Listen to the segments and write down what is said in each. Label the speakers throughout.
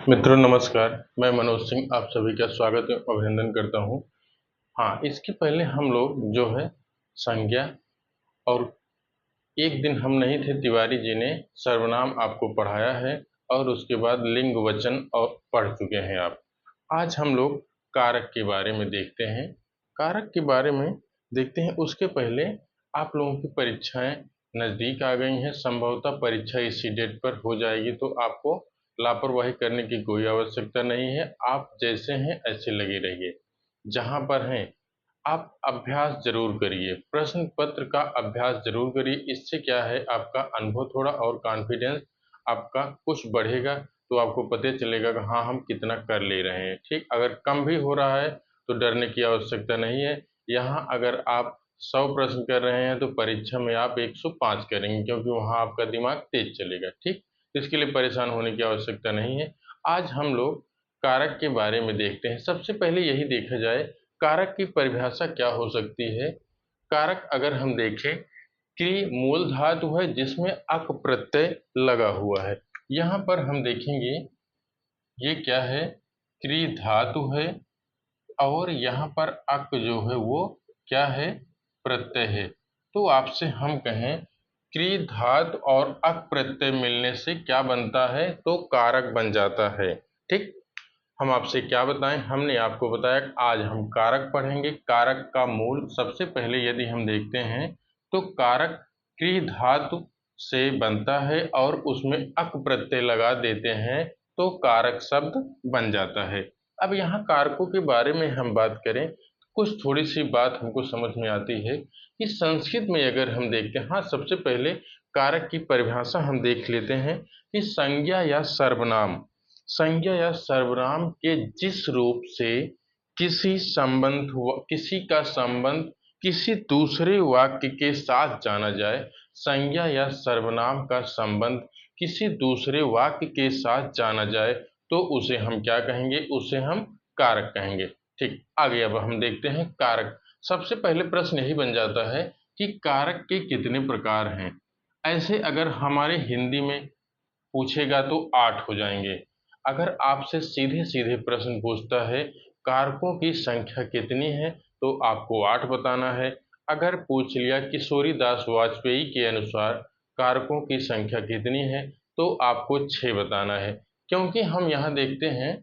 Speaker 1: मित्रों नमस्कार, मैं मनोज सिंह आप सभी का स्वागत एवं अभिनंदन करता हूं। हाँ, इसके पहले हम लोग जो है संज्ञा और एक दिन हम नहीं थे तिवारी जी ने सर्वनाम आपको पढ़ाया है और उसके बाद लिंग वचन और पढ़ चुके हैं आप। आज हम लोग कारक के बारे में देखते हैं। कारक के बारे में देखते हैं उसके पहले आप लोगों की परीक्षाएं नज़दीक आ गई हैं। संभवतः परीक्षा इसी डेट पर हो जाएगी, तो आपको लापरवाही करने की कोई आवश्यकता नहीं है। आप जैसे हैं ऐसे लगे रहिए। जहाँ पर हैं आप अभ्यास ज़रूर करिए, प्रश्न पत्र का अभ्यास ज़रूर करिए। इससे क्या है, आपका अनुभव थोड़ा और कॉन्फिडेंस आपका कुछ बढ़ेगा, तो आपको पता चलेगा कि हाँ, हम कितना कर ले रहे हैं। ठीक, अगर कम भी हो रहा है तो डरने की आवश्यकता नहीं है। यहाँ अगर आप 100 प्रश्न कर रहे हैं तो परीक्षा में आप 105 करेंगे, क्योंकि वहाँ आपका दिमाग तेज चलेगा। ठीक, इसके लिए परेशान होने की आवश्यकता नहीं है। आज हम लोग कारक के बारे में देखते हैं। सबसे पहले यही देखा जाए, कारक की परिभाषा क्या हो सकती है। कारक अगर हम देखें कि मूल धातु है जिसमें अक प्रत्यय लगा हुआ है। यहाँ पर हम देखेंगे ये क्या है, क्री धातु है और यहाँ पर अक जो है वो क्या है, प्रत्यय है। तो आपसे हम कहें क्री धातु और अक प्रत्यय मिलने से क्या बनता है, तो कारक बन जाता है। ठीक, हम आपसे क्या बताएं, हमने आपको बताया कि आज हम कारक पढ़ेंगे। कारक का मूल सबसे पहले यदि हम देखते हैं तो कारक क्री धातु से बनता है और उसमें अक प्रत्यय लगा देते हैं तो कारक शब्द बन जाता है। अब यहाँ कारकों के बारे में हम बात करें, कुछ थोड़ी सी बात हमको समझ में आती है कि संस्कृत में अगर हम देखते हैं, हाँ सबसे पहले कारक की परिभाषा हम देख लेते हैं कि संज्ञा या सर्वनाम, संज्ञा या सर्वनाम के जिस रूप से किसी का संबंध किसी दूसरे वाक्य के साथ जाना जाए, संज्ञा या सर्वनाम का संबंध किसी दूसरे वाक्य के साथ जाना जाए तो उसे हम क्या कहेंगे, उसे हम कारक कहेंगे। ठीक, आगे अब हम देखते हैं कारक। सबसे पहले प्रश्न यही बन जाता है कि कारक के कितने प्रकार हैं। ऐसे अगर हमारे हिंदी में पूछेगा तो 8 हो जाएंगे। अगर आपसे सीधे सीधे प्रश्न पूछता है कारकों की संख्या कितनी है, तो आपको 8 बताना है। अगर पूछ लिया किशोरी दास वाजपेयी के अनुसार कारकों की संख्या कितनी है, तो आपको 6 बताना है। क्योंकि हम यहाँ देखते हैं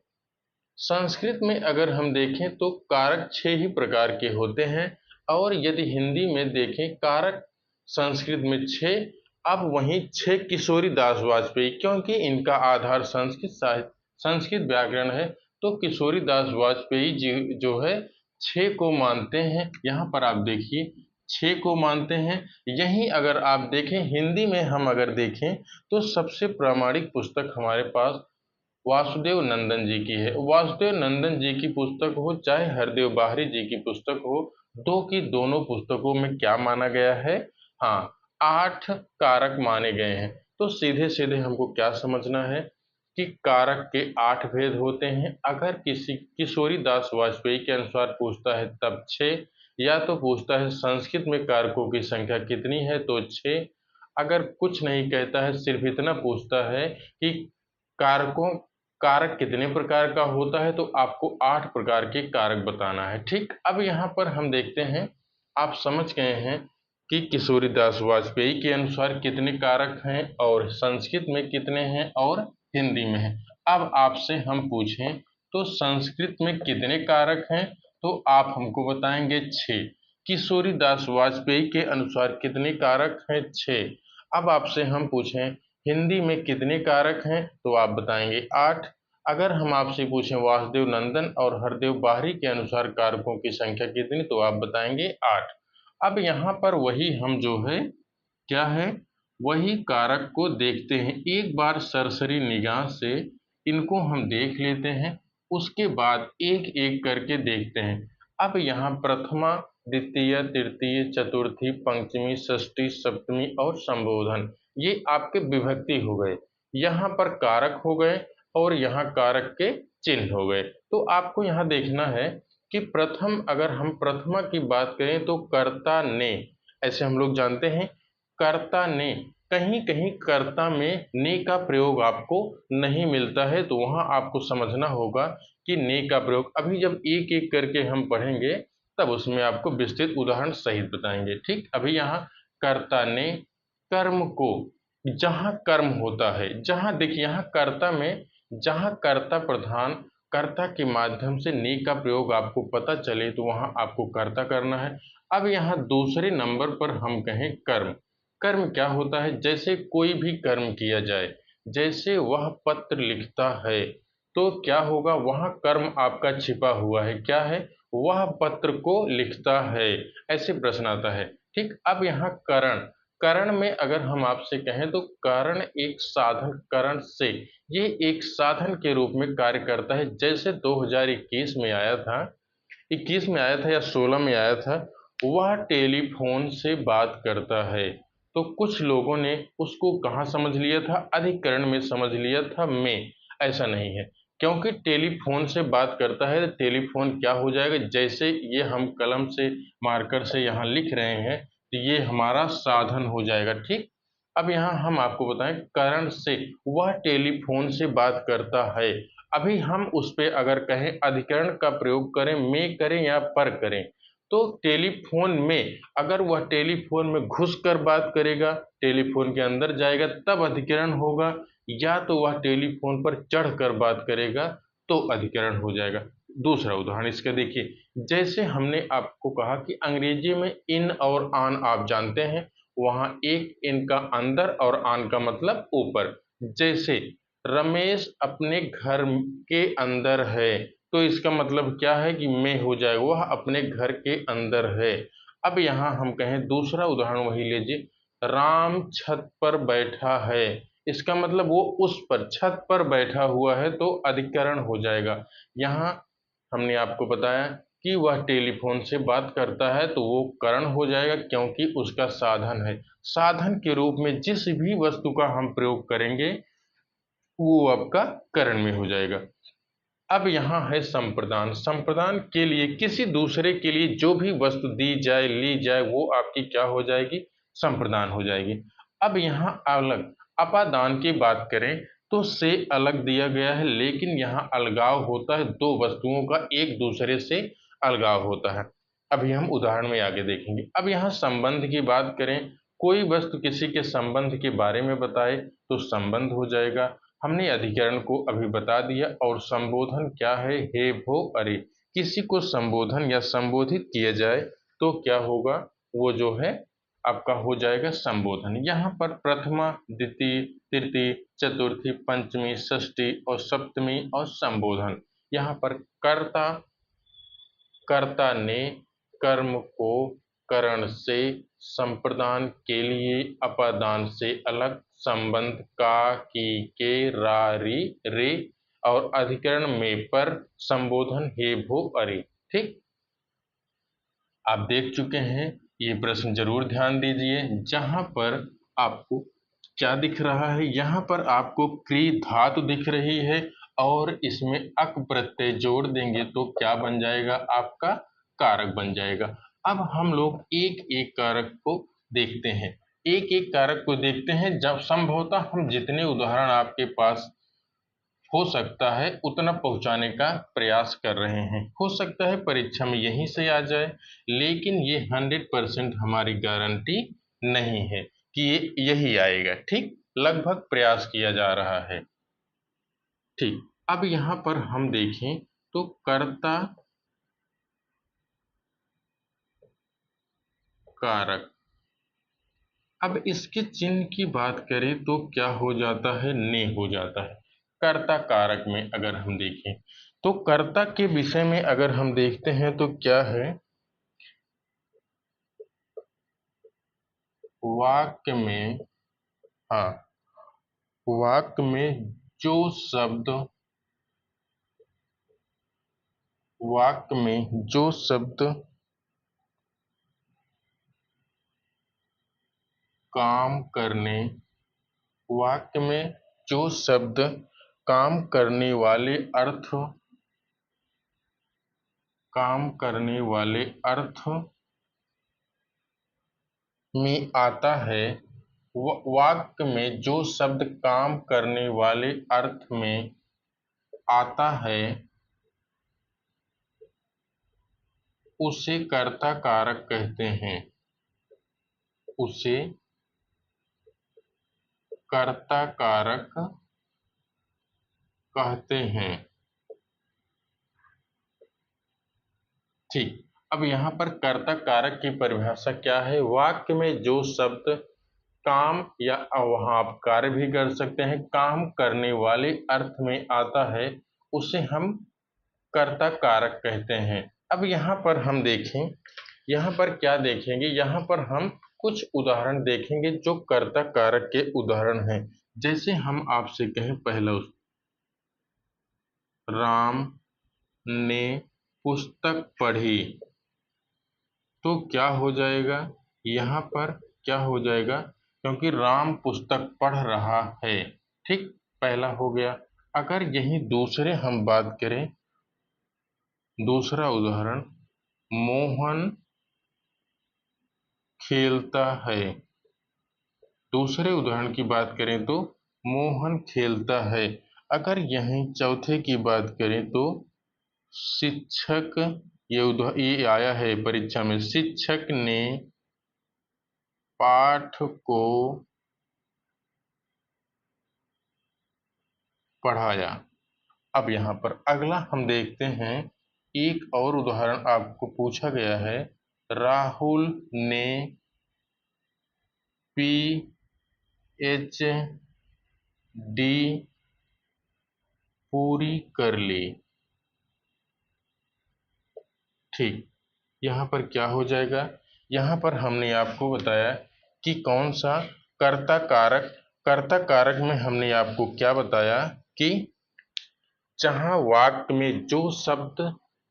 Speaker 1: संस्कृत में अगर हम देखें तो कारक 6 ही प्रकार के होते हैं, और यदि हिंदी में देखें कारक संस्कृत में 6। अब वहीं 6 किशोरी दास वाजपेयी, क्योंकि इनका आधार संस्कृत साहित्य संस्कृत व्याकरण है, तो किशोरी दास वाजपेयी जी जो है 6 को मानते हैं। यहाँ पर आप देखिए 6 को मानते हैं। यहीं अगर आप देखें हिंदी में हम अगर देखें तो सबसे प्रामाणिक पुस्तक हमारे पास वासुदेव नंदन जी की है। वासुदेव नंदन जी की पुस्तक हो चाहे हरदेव बाहरी जी की पुस्तक हो, दो की दोनों पुस्तकों में क्या माना गया है, हाँ 8 कारक माने गए हैं। तो सीधे सीधे हमको क्या समझना है कि कारक के 8 भेद होते हैं। अगर किसी किशोरी दास वाजपेयी के अनुसार पूछता है तब 6, या तो पूछता है संस्कृत में कारकों की संख्या कितनी है तो 6। अगर कुछ नहीं कहता है, सिर्फ इतना पूछता है कि कारकों कारक कितने प्रकार का होता है, तो आपको 8 प्रकार के कारक बताना है। ठीक, अब यहाँ पर हम देखते हैं, आप समझ गए हैं कि किशोरी दास वाजपेयी के अनुसार कितने कारक हैं और संस्कृत में कितने हैं और हिंदी में हैं। अब आपसे हम पूछें तो संस्कृत में कितने कारक हैं, तो आप हमको बताएंगे 6। किशोरी दास वाजपेयी के अनुसार कितने कारक हैं, 6। अब आपसे हम पूछें हिंदी में कितने कारक हैं, तो आप बताएंगे 8। अगर हम आपसे पूछें वासुदेव नंदन और हरदेव बाहरी के अनुसार कारकों की संख्या कितनी, तो आप बताएंगे 8। अब यहाँ पर वही हम जो है क्या है, वही कारक को देखते हैं। एक बार सरसरी निगाह से इनको हम देख लेते हैं, उसके बाद एक एक करके देखते हैं। अब यहाँ प्रथमा द्वितीय तृतीय चतुर्थी पंचमी षष्ठी सप्तमी और संबोधन, ये आपके विभक्ति हो गए। यहाँ पर कारक हो गए और यहाँ कारक के चिन्ह हो गए। तो आपको यहाँ देखना है कि प्रथम, अगर हम प्रथमा की बात करें तो कर्ता ने, ऐसे हम लोग जानते हैं कर्ता ने, कहीं कहीं कर्ता में ने का प्रयोग आपको नहीं मिलता है, तो वहां आपको समझना होगा कि ने का प्रयोग। अभी जब एक एक करके हम पढ़ेंगे तब उसमें आपको विस्तृत उदाहरण सहित बताएंगे। ठीक, अभी यहाँ कर्ता ने कर्म को, जहां कर्म होता है, जहां देखिए यहाँ कर्ता में जहां कर्ता प्रधान, कर्ता के माध्यम से ने का प्रयोग आपको पता चले तो वहां आपको कर्ता करना है। अब यहाँ दूसरे नंबर पर हम कहें कर्म। कर्म क्या होता है? जैसे कोई भी कर्म किया जाए, जैसे वह पत्र लिखता है, तो क्या होगा? वहां कर्म आपका छिपा हुआ है। क्या है? वह पत्र को लिखता है, ऐसे प्रश्न आता है। ठीक, अब यहाँ करण, करण में अगर हम आपसे कहें तो करण एक साधन, करण से, ये एक साधन के रूप में कार्य करता है। जैसे 2021 में आया था, 21 में आया था या 16 में आया था, वह टेलीफोन से बात करता है। तो कुछ लोगों ने उसको कहाँ समझ लिया था? अधिकरण में समझ लिया था में। ऐसा नहीं है, क्योंकि टेलीफोन से बात करता है तो टेलीफोन क्या हो जाएगा? जैसे ये हम कलम से, मार्कर से यहाँ लिख रहे हैं, तो ये हमारा साधन हो जाएगा। ठीक, अब यहाँ हम आपको बताएं, करण से, वह टेलीफोन से बात करता है। अभी हम उस पे अगर कहें अधिकरण का प्रयोग करें, में करें या पर करें, तो टेलीफोन में, अगर वह टेलीफोन में घुसकर बात करेगा, टेलीफोन के अंदर जाएगा तब अधिकरण होगा, या तो वह टेलीफोन पर चढ़कर बात करेगा तो अधिकरण हो जाएगा। दूसरा उदाहरण इसका देखिए, जैसे हमने आपको कहा कि अंग्रेजी में इन और आन आप जानते हैं, वहां एक इन का अंदर और आन का मतलब ऊपर। जैसे रमेश अपने घर के अंदर है, तो इसका मतलब क्या है कि में हो जाएगा, वह अपने घर के अंदर है। अब यहाँ हम कहें दूसरा उदाहरण वही लीजिए, राम छत पर बैठा है, इसका मतलब वो उस पर छत पर बैठा हुआ है, तो अधिकरण हो जाएगा। यहाँ हमने आपको बताया कि वह टेलीफोन से बात करता है तो वो करण हो जाएगा, क्योंकि उसका साधन है। साधन के रूप में जिस भी वस्तु का हम प्रयोग करेंगे वो आपका करण में हो जाएगा। अब यहाँ है संप्रदान। संप्रदान के लिए, किसी दूसरे के लिए जो भी वस्तु दी जाए, ली जाए, वो आपकी क्या हो जाएगी? संप्रदान हो जाएगी। अब यहाँ अलग, अपादान की बात करें तो से अलग दिया गया है, लेकिन यहाँ अलगाव होता है, दो वस्तुओं का एक दूसरे से अलगाव होता है। अभी हम उदाहरण में आगे देखेंगे। अब यहाँ संबंध की बात करें, कोई वस्तु किसी के संबंध के बारे में बताए तो संबंध हो जाएगा। हमने अधिकरण को अभी बता दिया। और संबोधन क्या है? हे भो अरे, किसी को संबोधन या संबोधित किया जाए तो क्या होगा? वो जो है आपका हो जाएगा संबोधन। यहाँ पर प्रथमा, द्वितीय, तृतीय, चतुर्थी, पंचमी, षष्ठी और सप्तमी और संबोधन। यहाँ पर कर्ता, कर्ता ने कर्म को करण से, संप्रदान के लिए अपादान से अलग, संबंध का, की, के, रा, री, रे, और अधिकरण में पर, संबोधन हे भो अरे। ठीक, आप देख चुके हैं, ये प्रश्न जरूर ध्यान दीजिए। जहां पर आपको क्या दिख रहा है? यहाँ पर आपको क्री धातु दिख रही है, और इसमें अक प्रत्यय जोड़ देंगे तो क्या बन जाएगा? आपका कारक बन जाएगा। अब हम लोग एक एक कारक को देखते हैं, एक एक कारक को देखते हैं। जब संभवतः हम जितने उदाहरण आपके पास हो सकता है उतना पहुंचाने का प्रयास कर रहे हैं। हो सकता है परीक्षा में यहीं से आ जाए, लेकिन ये 100% हमारी गारंटी नहीं है कि ये यही आएगा। ठीक, लगभग प्रयास किया जा रहा है। ठीक, अब यहाँ पर हम देखें तो कर्ता कारक, अब इसके चिन्ह की बात करें तो क्या हो जाता है? ने हो जाता है। कर्ता कारक में अगर हम देखें तो कर्ता के विषय में अगर हम देखते हैं तो क्या है? वाक्य में, हाँ, वाक्य में जो शब्द, वाक्य में जो शब्द काम करने, वाक्य में जो शब्द काम करने वाले अर्थ, काम करने वाले अर्थ में आता है वाक्य में जो शब्द काम करने वाले अर्थ में आता है उसे कर्ता कारक कहते हैं। उसे कर्ता कारक कहते हैं। ठीक। अब यहाँ पर कर्ता कारक की परिभाषा क्या है? वाक्य में जो शब्द काम या वहां आप कार्य भी कर सकते हैं, काम करने वाले अर्थ में आता है उसे हम कर्ता कारक कहते हैं। अब यहाँ पर हम देखें, यहाँ पर क्या देखेंगे? यहाँ पर हम कुछ उदाहरण देखेंगे जो कर्ता कारक के उदाहरण हैं। जैसे हम आपसे कहें पहला, राम ने पुस्तक पढ़ी, तो क्या हो जाएगा? यहाँ पर क्या हो जाएगा? क्योंकि राम पुस्तक पढ़ रहा है। ठीक, पहला हो गया। अगर यही दूसरे हम बात करें, दूसरा उदाहरण, मोहन खेलता है। दूसरे उदाहरण की बात करें तो मोहन खेलता है। अगर यहीं चौथे की बात करें तो शिक्षक, ये आया है परीक्षा में, शिक्षक ने पाठ को पढ़ाया। अब यहाँ पर अगला हम देखते हैं, एक और उदाहरण आपको पूछा गया है, राहुल ने PhD पूरी कर ली। ठीक, यहाँ पर क्या हो जाएगा? यहाँ पर हमने आपको बताया कि कौन सा कर्ता कारक, कर्ता कारक में हमने आपको क्या बताया कि जहां वाक्य में जो शब्द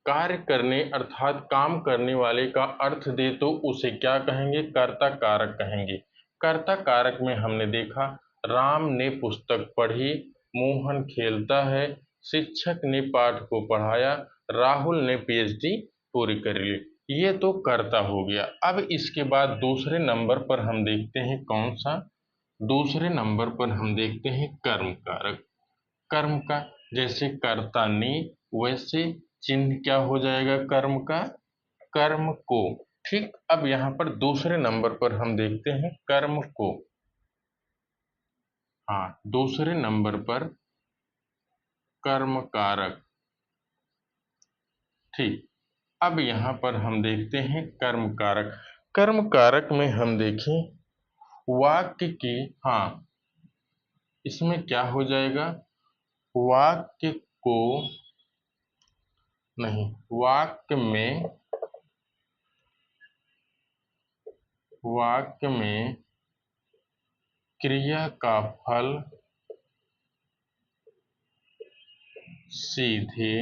Speaker 1: कार्य करने अर्थात काम करने वाले का अर्थ दे तो उसे क्या कहेंगे? कर्ता कारक कहेंगे। कर्ता कारक में हमने देखा, राम ने पुस्तक पढ़ी, मोहन खेलता है, शिक्षक ने पाठ को पढ़ाया, राहुल ने PhD पूरी कर ली। ये तो कर्ता हो गया। अब इसके बाद दूसरे नंबर पर हम देखते हैं कौन सा? दूसरे नंबर पर हम देखते हैं कर्म कारक। कर्म का, जैसे कर्ता ने, वैसे चिन्ह क्या हो जाएगा कर्म का? कर्म को। ठीक, अब यहाँ पर दूसरे नंबर पर हम देखते हैं कर्म को। हाँ, दूसरे नंबर पर कर्म कारक। ठीक, अब यहाँ पर हम देखते हैं कर्म कारक। कर्म कारक में हम देखें वाक्य की, हाँ, इसमें क्या हो जाएगा? वाक्य को, नहीं, वाक्य में क्रिया का फल सीधे,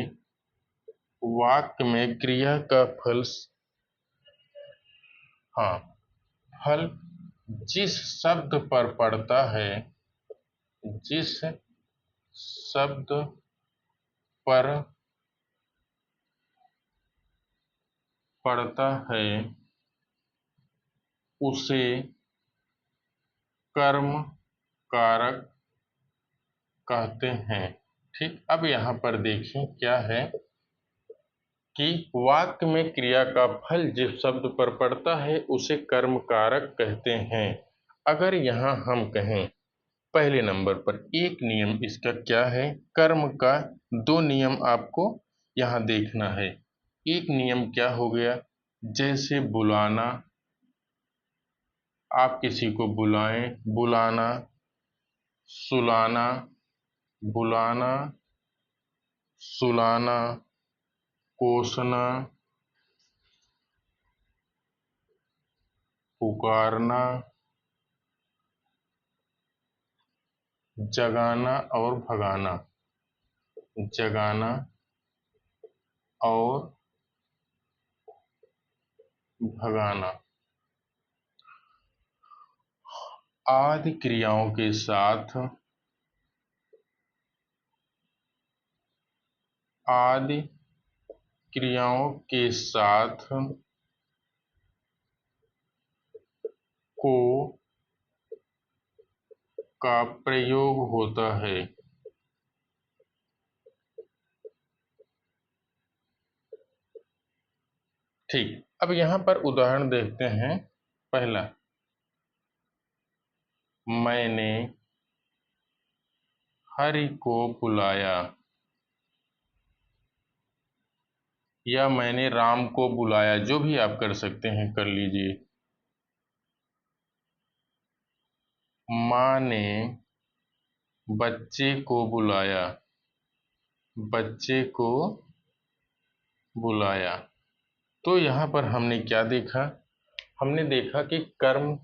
Speaker 1: वाक्य में क्रिया का फल, हाँ, फल जिस शब्द पर पड़ता है, जिस शब्द पर पड़ता है उसे कर्म कारक कहते हैं। ठीक, अब यहाँ पर देखें क्या है कि वाक्य में क्रिया का फल जिस शब्द पर पड़ता है उसे कर्म कारक कहते हैं। अगर यहाँ हम कहें पहले नंबर पर, एक नियम इसका क्या है? कर्म का दो नियम आपको यहाँ देखना है। एक नियम क्या हो गया? जैसे बुलाना, आप किसी को बुलाएं, बुलाना, सुलाना, बुलाना, सुलाना, कोसना, पुकारना, जगाना और भगाना, जगाना और भगाना आदि क्रियाओं के साथ, आदि क्रियाओं के साथ को का प्रयोग होता है। ठीक, अब यहाँ पर उदाहरण देखते हैं। पहला, मैंने हरि को बुलाया, या मैंने राम को बुलाया, जो भी आप कर सकते हैं कर लीजिए। माँ ने बच्चे को बुलाया, बच्चे को बुलाया। तो यहाँ पर हमने क्या देखा? हमने देखा कि कर्म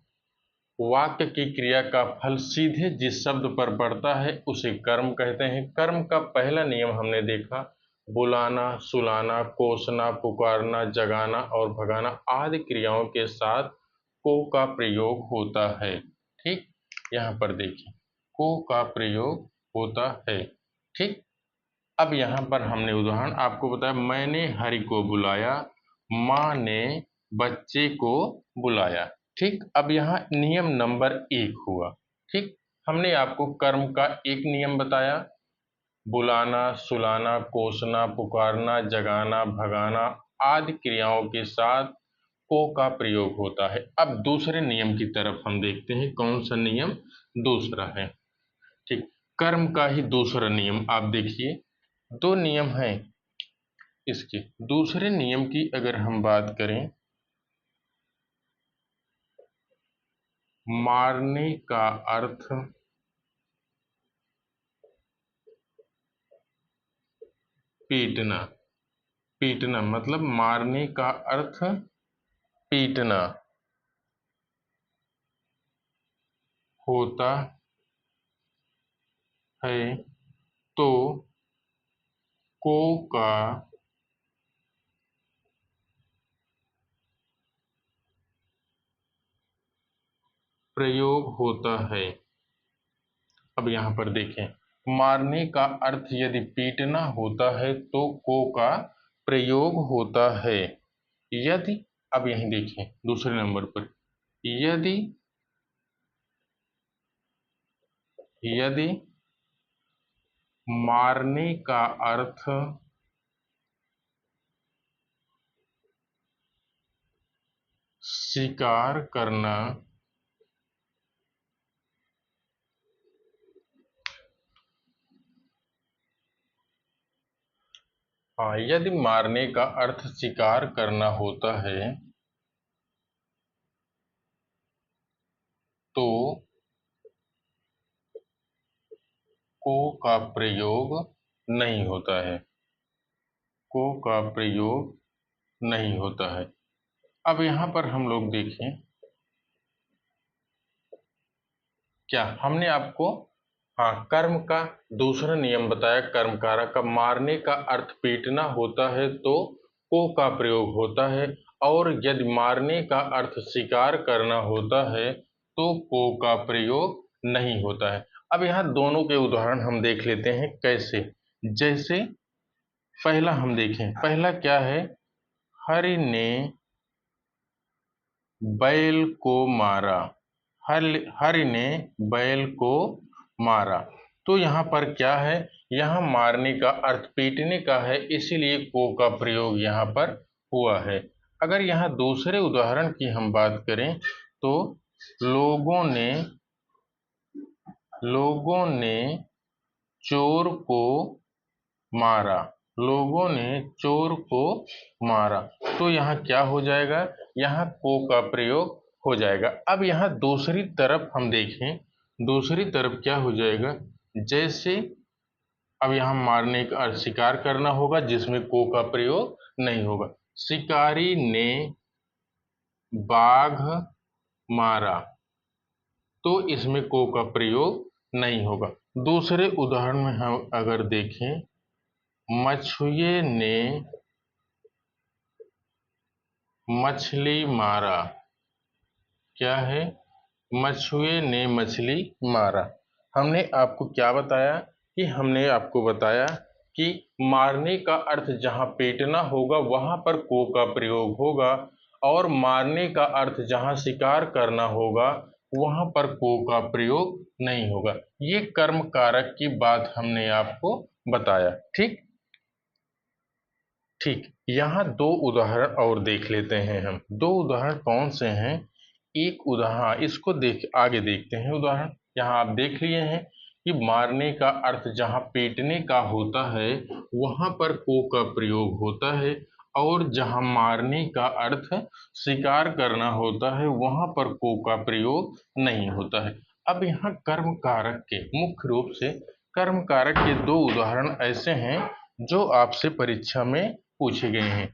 Speaker 1: वाक्य की क्रिया का फल सीधे जिस शब्द पर पड़ता है उसे कर्म कहते हैं। कर्म का पहला नियम हमने देखा, बुलाना, सुलाना, कोसना, पुकारना, जगाना और भगाना आदि क्रियाओं के साथ को का प्रयोग होता है। ठीक, यहाँ पर देखिए, को का प्रयोग होता है। ठीक, अब यहाँ पर हमने उदाहरण आपको बताया, मैंने हरि को बुलाया, माँ ने बच्चे को बुलाया। ठीक, अब यहाँ नियम नंबर 1 हुआ। ठीक, हमने आपको कर्म का एक नियम बताया, बुलाना, सुलाना, कोसना, पुकारना, जगाना, भगाना आदि क्रियाओं के साथ को का प्रयोग होता है। अब दूसरे नियम की तरफ हम देखते हैं, कौन सा नियम दूसरा है। ठीक, कर्म का ही दूसरा नियम आप देखिए, दो नियम हैं इसके। दूसरे नियम की अगर हम बात करें, मारने का अर्थ पीटना, पीटना मतलब मारने का अर्थ पीटना होता है, तो को का प्रयोग होता है। अब यहाँ पर देखें, मारने का अर्थ यदि पीटना होता है तो को का प्रयोग होता है। यदि, अब यहीं देखें दूसरे नंबर पर, यदि यदि मारने का अर्थ शिकार करना हाँ, यदि मारने का अर्थ शिकार करना होता है तो को का प्रयोग नहीं होता है, को का प्रयोग नहीं होता है। अब यहाँ पर हम लोग देखें, क्या हमने आपको हाँ कर्म का दूसरा नियम बताया, कर्म कारक का। मारने का अर्थ पीटना होता है तो को का प्रयोग होता है, और यदि मारने का अर्थ शिकार करना होता है तो को का प्रयोग नहीं होता है। अब यहाँ दोनों के उदाहरण हम देख लेते हैं कैसे। जैसे पहला हम देखें, पहला क्या है, हरि ने बैल को मारा, हरि ने बैल को मारा। तो यहाँ पर क्या है, यहाँ मारने का अर्थ पीटने का है, इसीलिए को का प्रयोग यहाँ पर हुआ है। अगर यहाँ दूसरे उदाहरण की हम बात करें तो लोगों ने चोर को मारा, लोगों ने चोर को मारा। तो यहाँ क्या हो जाएगा, यहाँ को का प्रयोग हो जाएगा। अब यहाँ दूसरी तरफ हम देखें, दूसरी तरफ क्या हो जाएगा, जैसे अब यहाँ मारने का अर्थ शिकार करना होगा जिसमें को का प्रयोग नहीं होगा। शिकारी ने बाघ मारा, तो इसमें को का प्रयोग नहीं होगा। दूसरे उदाहरण में हम अगर देखें, मछुए ने मछली मारा, क्या है, मछुए ने मछली मारा। हमने आपको क्या बताया, कि हमने आपको बताया कि मारने का अर्थ जहां पीटना होगा वहां पर को का प्रयोग होगा, और मारने का अर्थ जहां शिकार करना होगा वहां पर को का प्रयोग नहीं होगा। ये कर्म कारक की बात हमने आपको बताया। ठीक ठीक, यहाँ दो उदाहरण और देख लेते हैं हम। दो उदाहरण कौन से हैं? एक उदाहरण इसको देख आगे देखते हैं। उदाहरण यहाँ आप देख लिए हैं कि मारने का अर्थ जहाँ पीटने का होता है वहां पर को का प्रयोग होता है, और जहाँ मारने का अर्थ शिकार करना होता है वहां पर को का प्रयोग नहीं होता है। अब यहाँ कर्म कारक के मुख्य रूप से कर्म कारक के दो उदाहरण ऐसे हैं जो आपसे परीक्षा में पूछे गए हैं।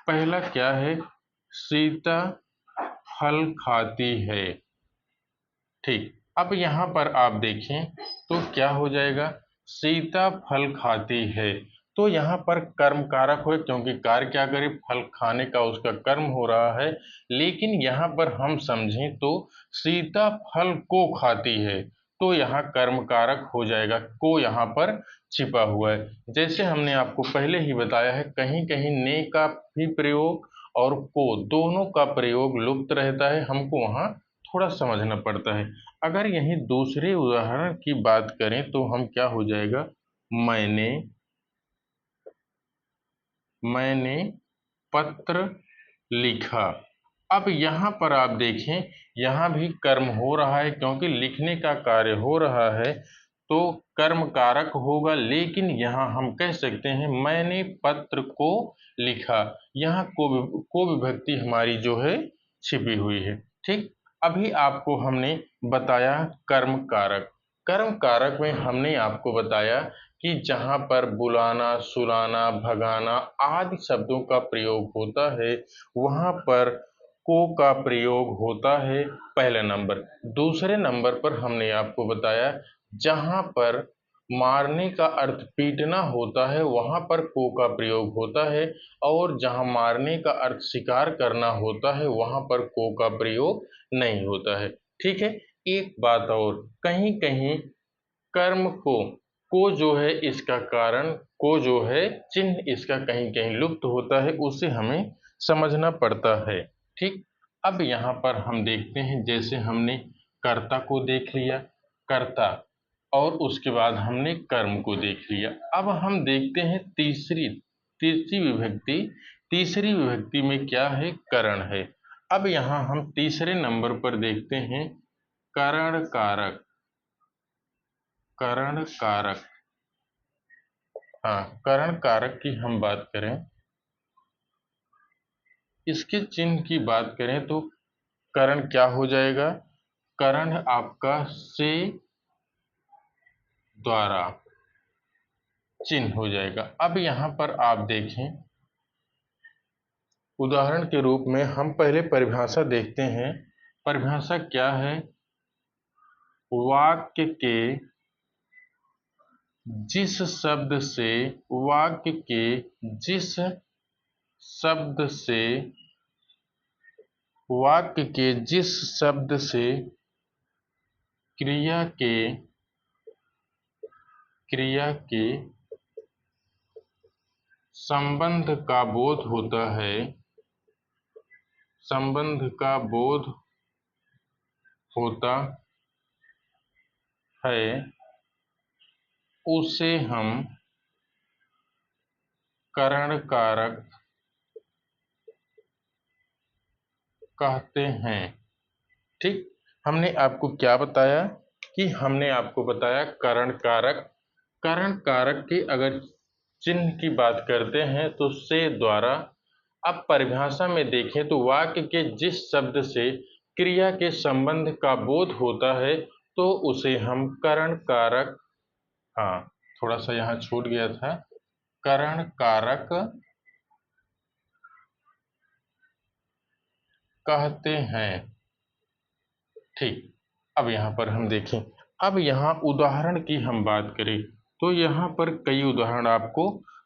Speaker 1: पहला क्या है? सीता फल खाती है। ठीक, अब यहाँ पर आप देखें तो क्या हो जाएगा? सीता फल खाती है। तो यहाँ पर कर्म कारक हो, क्योंकि कार्य क्या करे? फल खाने का उसका कर्म हो रहा है। लेकिन यहाँ पर हम समझें तो सीता फल को खाती है, तो यहाँ कर्म कारक हो जाएगा। को यहाँ पर छिपा हुआ है। जैसे हमने आपको पहले ही बताया है, कहीं कहीं ने का भी प्रयोग और को दोनों का प्रयोग लुप्त रहता है, हमको वहाँ थोड़ा समझना पड़ता है। अगर यही दूसरे उदाहरण की बात करें तो हम क्या हो जाएगा? मैंने मैंने पत्र लिखा। अब यहाँ पर आप देखें, यहाँ भी कर्म हो रहा है, क्योंकि लिखने का कार्य हो रहा है तो कर्म कारक होगा। लेकिन यहाँ हम कह सकते हैं मैंने पत्र को लिखा। यहाँ को विभक्ति हमारी जो है छिपी हुई है। ठीक, अभी आपको हमने बताया कर्म कारक। कर्म कारक में हमने आपको बताया कि जहाँ पर बुलाना, सुलाना, भगाना आदि शब्दों का प्रयोग होता है वहाँ पर को का प्रयोग होता है पहले नंबर। दूसरे नंबर पर हमने आपको बताया जहाँ पर मारने का अर्थ पीटना होता है वहाँ पर को का प्रयोग होता है, और जहाँ मारने का अर्थ शिकार करना होता है वहाँ पर को का प्रयोग नहीं होता है। ठीक है, एक बात और, कहीं कहीं कर्म को जो है इसका कारण, को जो है चिन्ह इसका कहीं कहीं लुप्त होता है, उसे हमें समझना पड़ता है। ठीक, अब यहाँ पर हम देखते हैं, जैसे हमने कर्ता को देख लिया, कर्ता, और उसके बाद हमने कर्म को देख लिया। अब हम देखते हैं तीसरी तीसरी विभक्ति। तीसरी विभक्ति में क्या है? करण है। अब यहाँ हम तीसरे नंबर पर देखते हैं करण कारक। करण कारक, हाँ, करण कारक की हम बात करें, इसके चिन्ह की बात करें तो करण क्या हो जाएगा? करण आपका से द्वारा चिन्ह हो जाएगा। अब यहाँ पर आप देखें, उदाहरण के रूप में हम पहले परिभाषा देखते हैं। परिभाषा क्या है? वाक्य के जिस शब्द से वाक्य के जिस शब्द से वाक्य के जिस शब्द से क्रिया के क्रिया के संबंध का बोध होता है, संबंध का बोध होता है, उसे हम करण कारक कहते हैं। ठीक, हमने आपको क्या बताया कि हमने आपको बताया करण कारक। करण कारक की अगर चिन्ह की बात करते हैं तो से द्वारा। अब परिभाषा में देखें तो वाक्य के जिस शब्द से क्रिया के संबंध का बोध होता है तो उसे हम करण कारक, हाँ, थोड़ा सा यहाँ छूट गया था, करण कारक कहते हैं। ठीक, अब यहाँ पर हम देखें, अब यहाँ उदाहरण की हम बात करें तो यहाँ पर कई उदाहरण आपको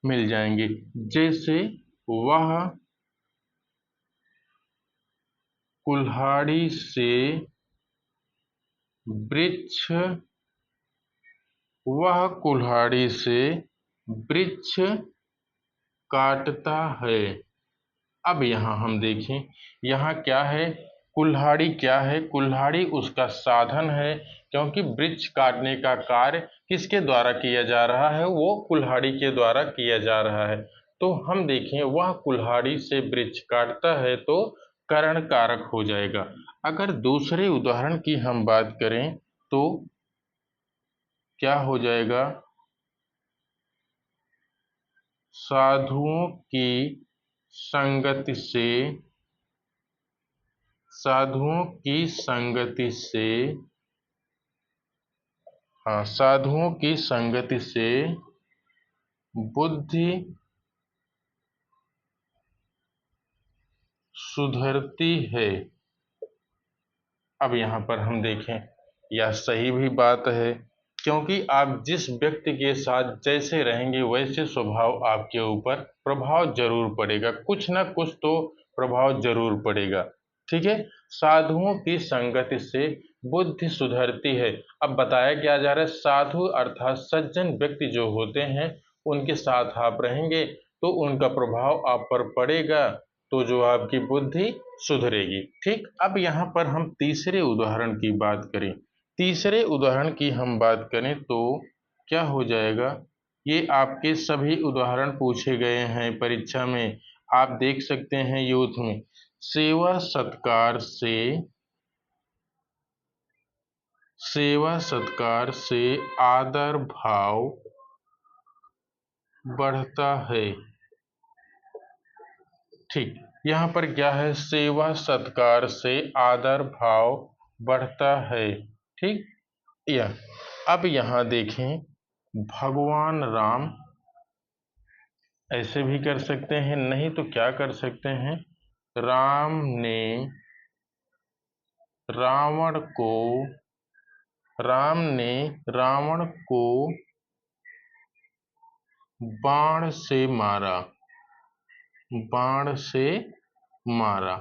Speaker 1: मिल जाएंगे। जैसे वह कुल्हाड़ी से वृक्ष वह कुल्हाड़ी से वृक्ष काटता है। अब यहाँ हम देखें, यहाँ क्या है? कुल्हाड़ी क्या है? कुल्हाड़ी उसका साधन है, क्योंकि वृक्ष काटने का कार्य किसके द्वारा किया जा रहा है? वो कुल्हाड़ी के द्वारा किया जा रहा है। तो हम देखें, वह कुल्हाड़ी से वृक्ष काटता है तो करण कारक हो जाएगा। अगर दूसरे उदाहरण की हम बात करें तो क्या हो जाएगा? साधुओं की संगति से, साधुओं की संगति से, हाँ, साधुओं की संगति से बुद्धि सुधरती है। अब यहाँ पर हम देखें, यह सही भी बात है, क्योंकि आप जिस व्यक्ति के साथ जैसे रहेंगे वैसे स्वभाव आपके ऊपर प्रभाव जरूर पड़ेगा, कुछ ना कुछ तो प्रभाव जरूर पड़ेगा। ठीक है, साधुओं की संगति से बुद्धि सुधरती है। अब बताया क्या जा रहा है? साधु अर्थात सज्जन व्यक्ति जो होते हैं, उनके साथ आप रहेंगे तो उनका प्रभाव आप पर पड़ेगा, तो जो आपकी बुद्धि सुधरेगी। ठीक, अब यहाँ पर हम तीसरे उदाहरण की बात करें। तीसरे उदाहरण की हम बात करें तो क्या हो जाएगा? ये आपके सभी उदाहरण पूछे गए हैं परीक्षा में, आप देख सकते हैं यूथ में। सेवा सत्कार से, सेवा सत्कार से आदर भाव बढ़ता है। ठीक, यहाँ पर क्या है? सेवा सत्कार से आदर भाव बढ़ता है। ठीक, यह अब यहाँ देखें, भगवान राम, ऐसे भी कर सकते हैं, नहीं तो क्या कर सकते हैं? राम ने रावण को, राम ने रावण को बाण से मारा, बाण से मारा।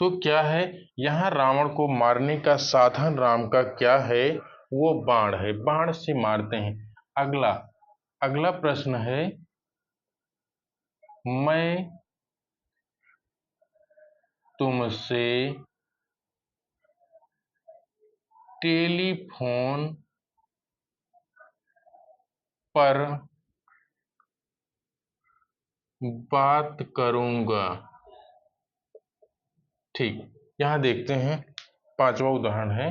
Speaker 1: तो क्या है? यहाँ रावण को मारने का साधन राम का क्या है? वो बाण है, बाण से मारते हैं। अगला अगला प्रश्न है, मैं तुमसे टेलीफोन पर बात करूंगा। ठीक, यहां देखते हैं, पांचवा उदाहरण है,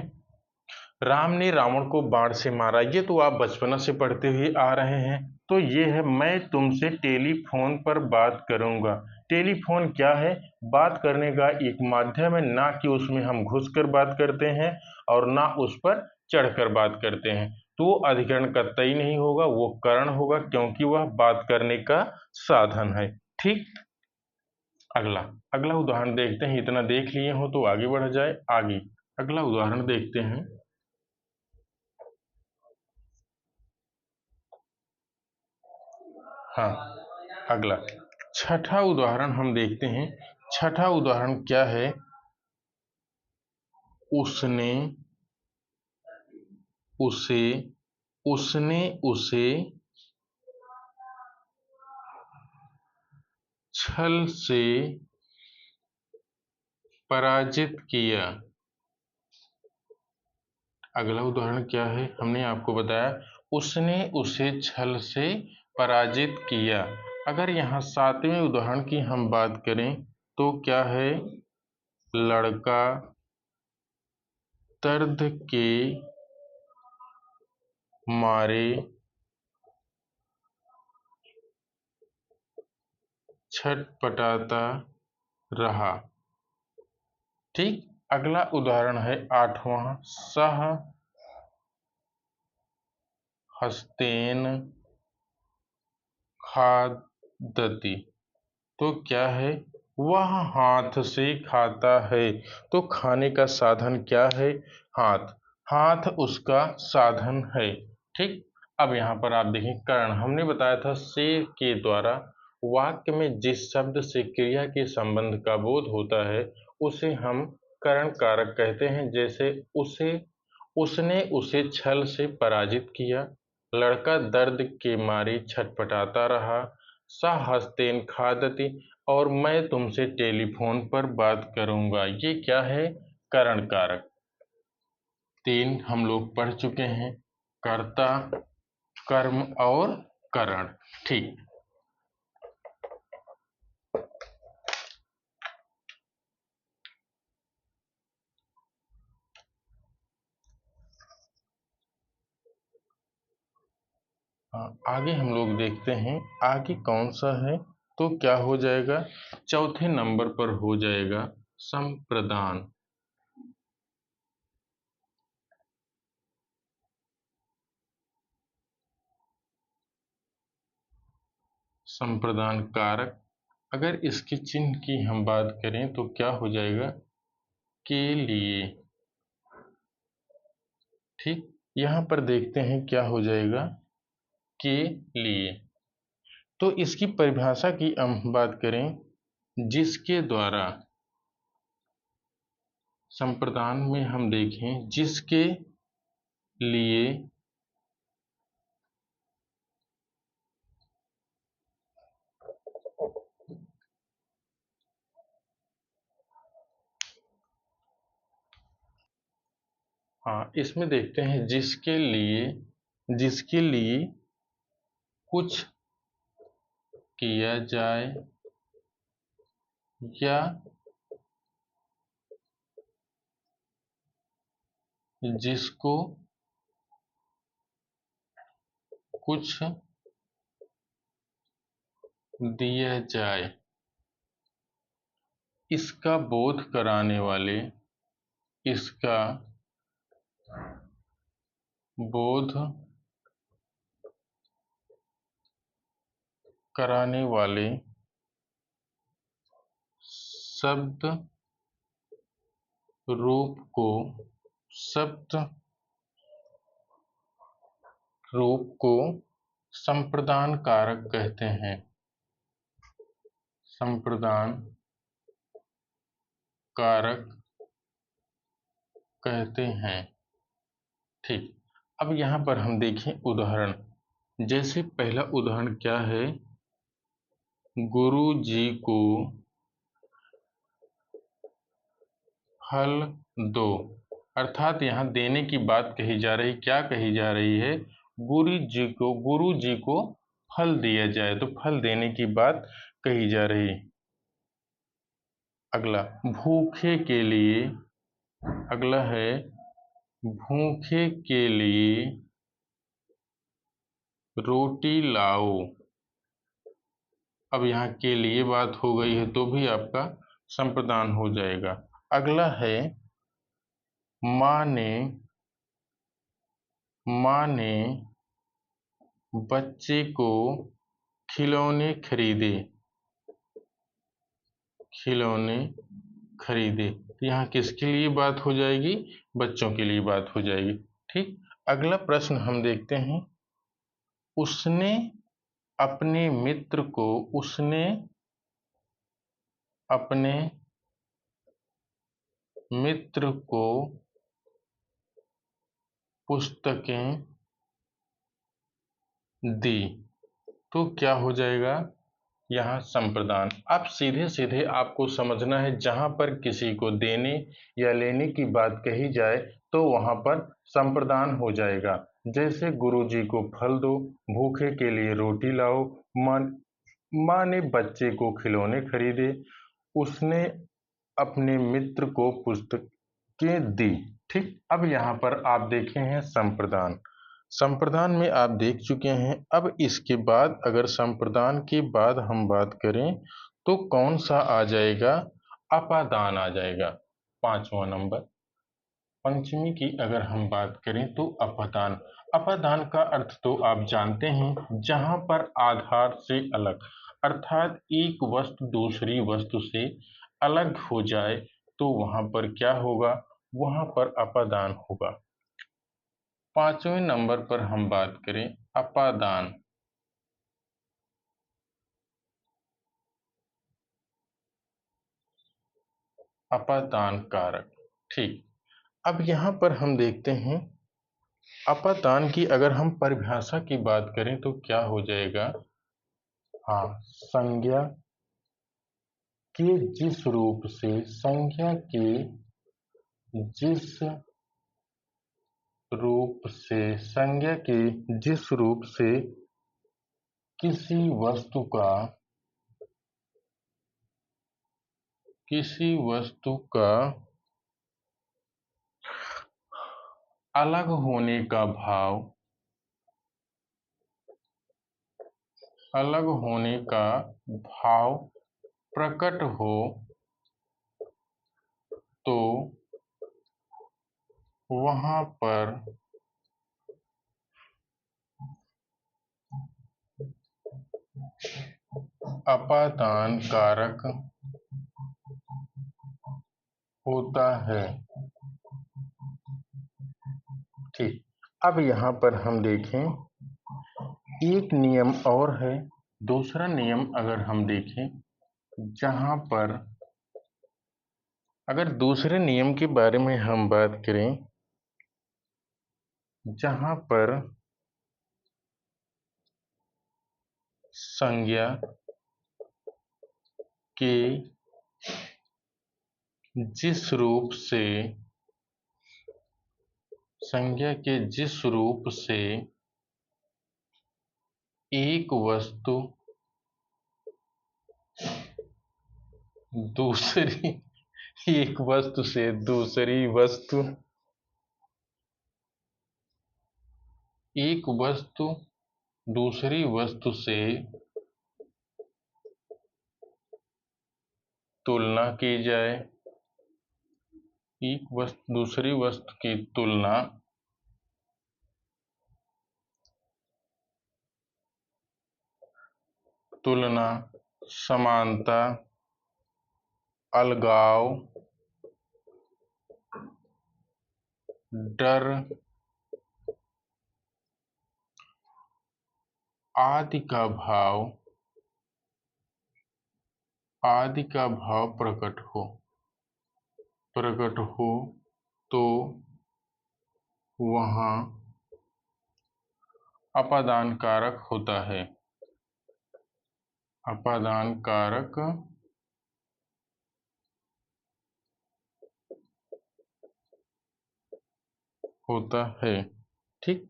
Speaker 1: राम ने रावण को बाण से मारा। ये तो आप बचपना से पढ़ते हुए आ रहे हैं। तो ये है, मैं तुमसे टेलीफोन पर बात करूंगा। टेलीफोन क्या है? बात करने का एक माध्यम है, ना कि उसमें हम घुसकर बात करते हैं और ना उस पर चढ़कर बात करते हैं। तो अधिकरण कतई नहीं होगा, वो करण होगा, क्योंकि वह बात करने का साधन है। ठीक, अगला अगला उदाहरण देखते हैं। इतना देख लिए हो तो आगे बढ़ जाए। आगे अगला उदाहरण देखते हैं। हाँ, अगला छठा उदाहरण हम देखते हैं। छठा उदाहरण क्या है? उसने उसे, उसने उसे छल से पराजित किया। अगला उदाहरण क्या है? हमने आपको बताया, उसने उसे छल से पराजित किया। अगर यहाँ सातवें उदाहरण की हम बात करें तो क्या है? लड़का दर्द के मारे छटपटाता रहा। ठीक, अगला उदाहरण है आठवां, सह हस्तेन खादति। तो क्या है? वह हाथ से खाता है। तो खाने का साधन क्या है? हाथ, हाथ उसका साधन है। ठीक, अब यहाँ पर आप देखें, कर्ण हमने बताया था, से के द्वारा वाक्य में जिस शब्द से क्रिया के संबंध का बोध होता है उसे हम कर्ण कारक कहते हैं। जैसे उसे, उसने उसे छल से पराजित किया, लड़का दर्द के मारे छटपटाता रहा, सा हस्तेन खादति, और मैं तुमसे टेलीफोन पर बात करूंगा। ये क्या है? करण कारक। 3 हम लोग पढ़ चुके हैं, कर्ता, कर्म और करण। ठीक, आगे हम लोग देखते हैं आगे कौन सा है। तो क्या हो जाएगा, चौथे नंबर पर हो जाएगा संप्रदान। संप्रदान कारक। अगर इसके चिन्ह की हम बात करें तो क्या हो जाएगा, के लिए। ठीक, यहां पर देखते हैं क्या हो जाएगा, के लिए। तो इसकी परिभाषा की हम बात करें, जिसके द्वारा, संप्रदान में हम देखें जिसके लिए हाँ, इसमें देखते हैं जिसके लिए कुछ किया जाए या जिसको कुछ दिया जाए, इसका बोध कराने वाले, इसका बोध कराने वाले शब्द रूप को शब्द रूप को संप्रदान कारक कहते हैं। संप्रदान कारक कहते हैं। ठीक, अब यहां पर हम देखें उदाहरण। जैसे पहला उदाहरण क्या है, गुरु जी को फल दो। अर्थात यहाँ देने की बात कही जा रही, क्या कही जा रही है, गुरु जी को फल दिया जाए, तो फल देने की बात कही जा रही। अगला भूखे के लिए, अगला है भूखे के लिए रोटी लाओ। अब यहाँ के लिए बात हो गई है तो भी आपका संप्रदान हो जाएगा। अगला है माँ ने बच्चे को खिलौने खरीदे, खिलौने खरीदे। तो यहाँ किसके लिए बात हो जाएगी, बच्चों के लिए बात हो जाएगी। ठीक, अगला प्रश्न हम देखते हैं, उसने अपने मित्र को, उसने अपने मित्र को पुस्तकें दी। तो क्या हो जाएगा, यहाँ संप्रदान। अब सीधे सीधे आपको समझना है, जहां पर किसी को देने या लेने की बात कही जाए तो वहां पर संप्रदान हो जाएगा। जैसे गुरु जी को फल दो, भूखे के लिए रोटी लाओ, माँ माँ ने बच्चे को खिलौने खरीदे, उसने अपने मित्र को पुस्तकें दी। ठीक, अब यहाँ पर आप देखे हैं संप्रदान। संप्रदान में आप देख चुके हैं। अब इसके बाद अगर संप्रदान के बाद हम बात करें तो कौन सा आ जाएगा, अपादान आ जाएगा, 5वां नंबर। पंचमी की अगर हम बात करें तो अपादान। अपादान का अर्थ तो आप जानते हैं, जहां पर आधार से अलग, अर्थात एक वस्तु दूसरी वस्तु से अलग हो जाए तो वहां पर क्या होगा, वहां पर अपादान होगा। 5वें नंबर पर हम बात करें अपादान। अपादान कारक। ठीक, अब यहां पर हम देखते हैं अपादान की अगर हम परिभाषा की बात करें तो क्या हो जाएगा, हाँ, संज्ञा के जिस रूप से, संज्ञा के जिस रूप से संज्ञा के जिस रूप से किसी वस्तु का अलग होने का भाव प्रकट हो तो वहां पर अपादान कारक होता है। ठीक, अब यहाँ पर हम देखें एक नियम और है। दूसरा नियम अगर हम देखें, जहां पर अगर दूसरे नियम के बारे में हम बात करें, जहां पर संज्ञा के जिस रूप से एक वस्तु दूसरी एक वस्तु से दूसरी वस्तु एक वस्तु दूसरी वस्तु से तुलना की जाए, एक वस्तु दूसरी वस्तु की तुलना समानता, अलगाव, डर आदि का भाव प्रकट हो तो वहां अपादान कारक होता है। अपादान कारक होता है। ठीक,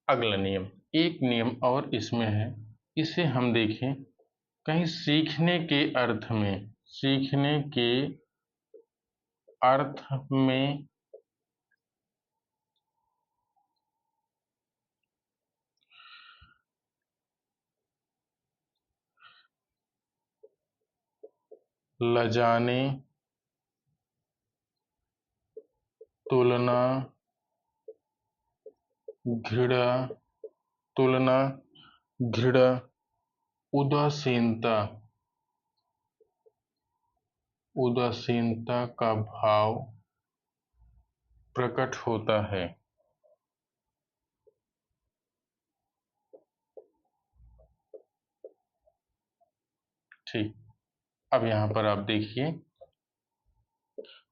Speaker 1: अगला नियम, एक नियम और इसमें है, इसे हम देखें कहीं सीखने के अर्थ में लजाने, तुलना, घृणा, उदासीनता का भाव प्रकट होता है। ठीक, अब यहाँ पर आप देखिए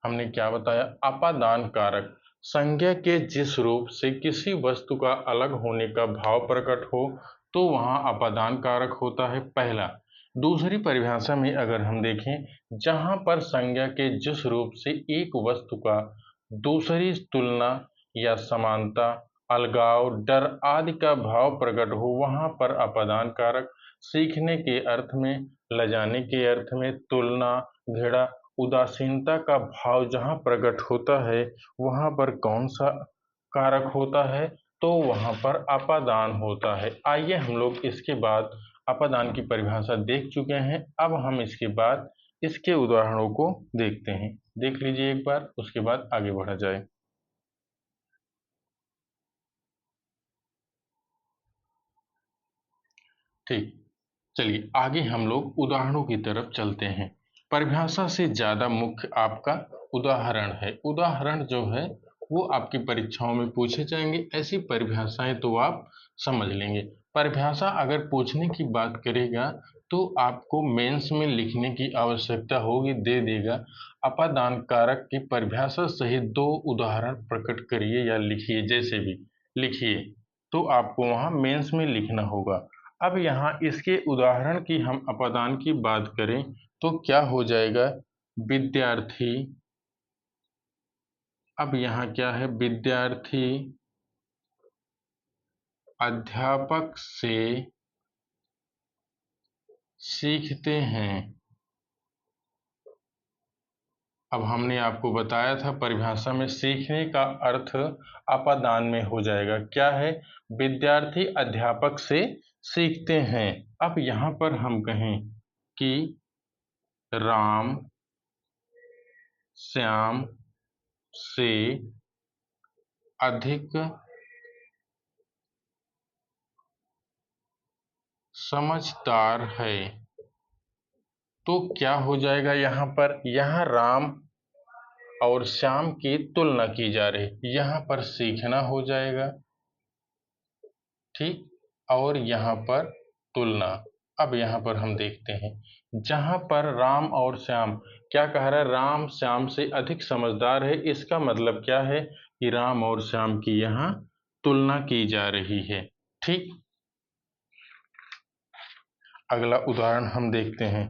Speaker 1: हमने क्या बताया। अपादान कारक संज्ञा के जिस रूप से किसी वस्तु का अलग होने का भाव प्रकट हो तो वहां अपादान कारक होता है, पहला। दूसरी परिभाषा में अगर हम देखें, जहां पर संज्ञा के जिस रूप से एक वस्तु का दूसरी तुलना या समानता, अलगाव, डर आदि का भाव प्रकट हो, वहां पर अपादान कारक। सीखने के अर्थ में, लजाने के अर्थ में, तुलना, घृणा, उदासीनता का भाव जहां प्रकट होता है वहां पर कौन सा कारक होता है, तो वहां पर अपादान होता है। आइए हम लोग इसके बाद अपादान की परिभाषा देख चुके हैं, अब हम इसके बाद इसके उदाहरणों को देखते हैं। देख लीजिए एक बार, उसके बाद आगे बढ़ा जाए। ठीक, चलिए आगे हम लोग उदाहरणों की तरफ चलते हैं। परिभाषा से ज्यादा मुख्य आपका उदाहरण है। उदाहरण जो है वो आपकी परीक्षाओं में पूछे जाएंगे, ऐसी परिभाषाएं तो आप समझ लेंगे। परिभाषा अगर पूछने की बात करेगा तो आपको मेंस में लिखने की आवश्यकता होगी, दे देगा अपादान कारक की परिभाषा सहित 2 उदाहरण प्रकट करिए या लिखिए, जैसे भी लिखिए, तो आपको वहां मेंस में लिखना होगा। अब यहाँ इसके उदाहरण की हम अपादान की बात करें तो क्या हो जाएगा, विद्यार्थी अब यहाँ क्या है, विद्यार्थी अध्यापक से सीखते हैं। अब हमने आपको बताया था परिभाषा में सीखने का अर्थ अपादान में हो जाएगा। क्या है, विद्यार्थी अध्यापक से सीखते हैं। अब यहाँ पर हम कहें कि राम श्याम से अधिक समझदार है, तो क्या हो जाएगा, यहाँ पर यहाँ राम और श्याम की तुलना की जा रही, यहाँ पर सीखना हो जाएगा, ठीक, और यहाँ पर तुलना। अब यहाँ पर हम देखते हैं, जहाँ पर राम और श्याम, क्या कह रहा है, राम श्याम से अधिक समझदार है, इसका मतलब क्या है कि राम और श्याम की यहाँ तुलना की जा रही है, ठीक। अगला उदाहरण हम देखते हैं,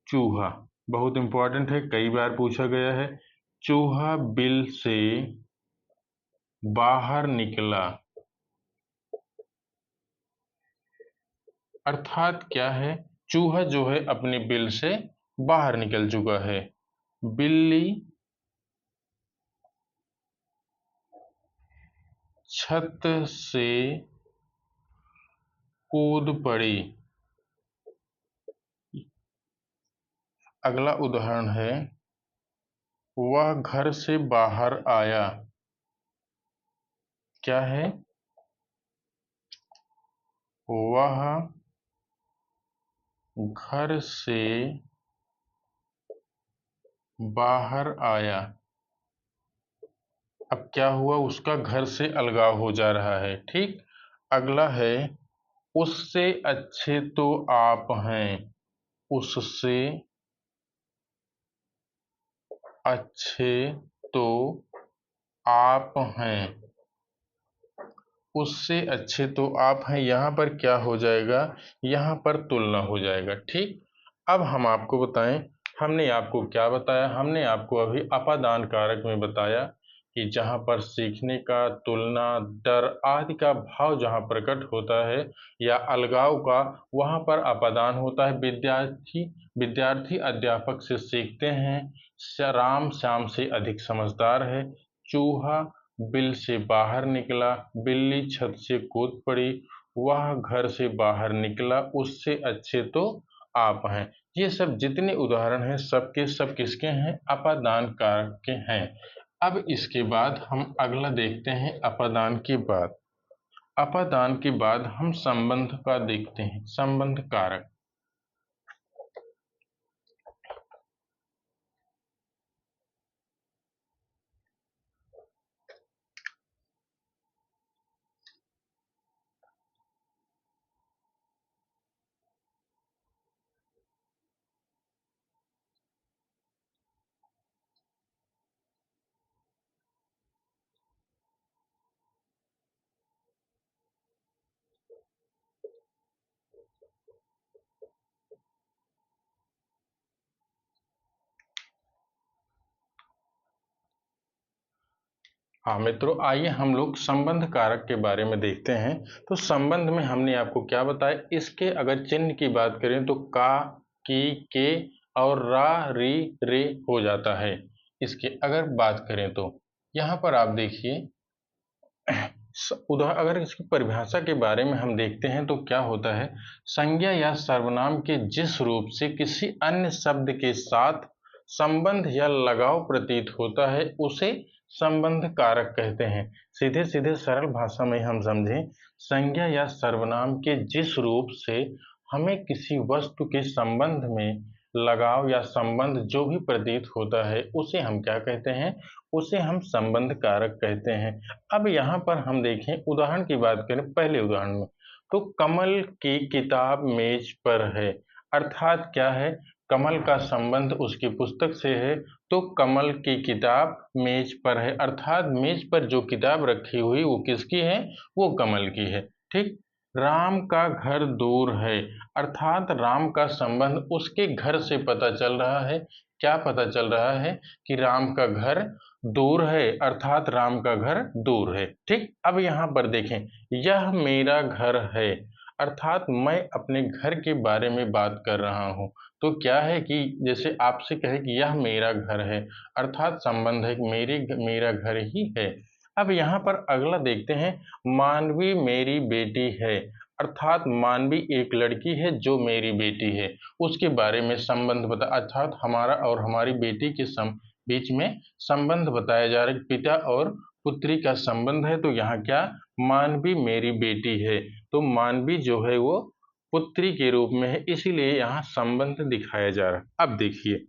Speaker 1: चूहा, बहुत इंपॉर्टेंट है, कई बार पूछा गया है। चूहा बिल से बाहर निकला, अर्थात क्या है, चूहा जो है अपने बिल से बाहर निकल चुका है। बिल्ली छत से कूद पड़ी। अगला उदाहरण है, वह घर से बाहर आया। क्या है, वह घर से बाहर आया। अब क्या हुआ, उसका घर से अलगाव हो जा रहा है, ठीक। अगला है, उससे अच्छे तो आप हैं। उससे अच्छे तो आप हैं। उससे अच्छे तो आप हैं, यहाँ पर क्या हो जाएगा, यहाँ पर तुलना हो जाएगा, ठीक। अब हम आपको बताएं, हमने आपको क्या बताया, हमने आपको अभी अपादान कारक में बताया कि जहाँ पर सीखने का, तुलना, डर आदि का भाव जहाँ प्रकट होता है या अलगाव का, वहाँ पर अपादान होता है। विद्यार्थी अध्यापक से सीखते हैं, राम श्याम से अधिक समझदार है, चूहा बिल से बाहर निकला, बिल्ली छत से कूद पड़ी, वह घर से बाहर निकला, उससे अच्छे तो आप हैं। ये सब जितने उदाहरण हैं सबके सब किसके हैं, अपादान कारक के हैं। अब इसके बाद हम अगला देखते हैं, अपादान के बाद। अपादान के बाद हम संबंध का देखते हैं, संबंध कारक। हाँ मित्रों, आइए हम लोग संबंध कारक के बारे में देखते हैं। तो संबंध में हमने आपको क्या बताया, इसके अगर चिन्ह की बात करें तो का, की, के और रा, री, रे हो जाता है। इसके अगर बात करें तो यहाँ पर आप देखिए, अगर इसकी परिभाषा के बारे में हम देखते हैं तो क्या होता है, संज्ञा या सर्वनाम के जिस रूप से किसी अन्य शब्द के साथ संबंध या लगाव प्रतीत होता है उसे संबंध कारक कहते हैं। सीधे सीधे सरल भाषा में हम समझें, संज्ञा या सर्वनाम के जिस रूप से हमें किसी वस्तु के संबंध में लगाव या संबंध जो भी प्रतीत होता है उसे हम क्या कहते हैं, उसे हम संबंध कारक कहते हैं। अब यहाँ पर हम देखें, उदाहरण की बात करें, पहले उदाहरण में तो कमल की किताब मेज पर है, अर्थात क्या है, कमल का संबंध उसकी पुस्तक से है, तो कमल की किताब मेज पर है, अर्थात मेज पर जो किताब रखी हुई वो किसकी है, वो कमल की है, ठीक। राम का घर दूर है, अर्थात राम का संबंध उसके घर से पता चल रहा है। क्या पता चल रहा है कि राम का घर दूर है, अर्थात राम का घर दूर है। ठीक, अब यहाँ पर देखें, यह मेरा घर है, अर्थात मैं अपने घर के बारे में बात कर रहा हूँ। तो क्या है कि जैसे आपसे कहे कि यह मेरा घर है, अर्थात संबंध है कि मेरा घर ही है। अब यहाँ पर अगला देखते हैं, मानवी मेरी बेटी है, अर्थात मानवी एक लड़की है जो मेरी बेटी है, उसके बारे में संबंध बता, अर्थात हमारा और हमारी बेटी के बीच में संबंध बताया जा रहा है, पिता और पुत्री का संबंध है। तो यहाँ क्या, मानवी मेरी बेटी है, तो मानवी जो है वो पुत्री के रूप में है, इसीलिए यहाँ संबंध दिखाया जा रहा है। अब देखिए,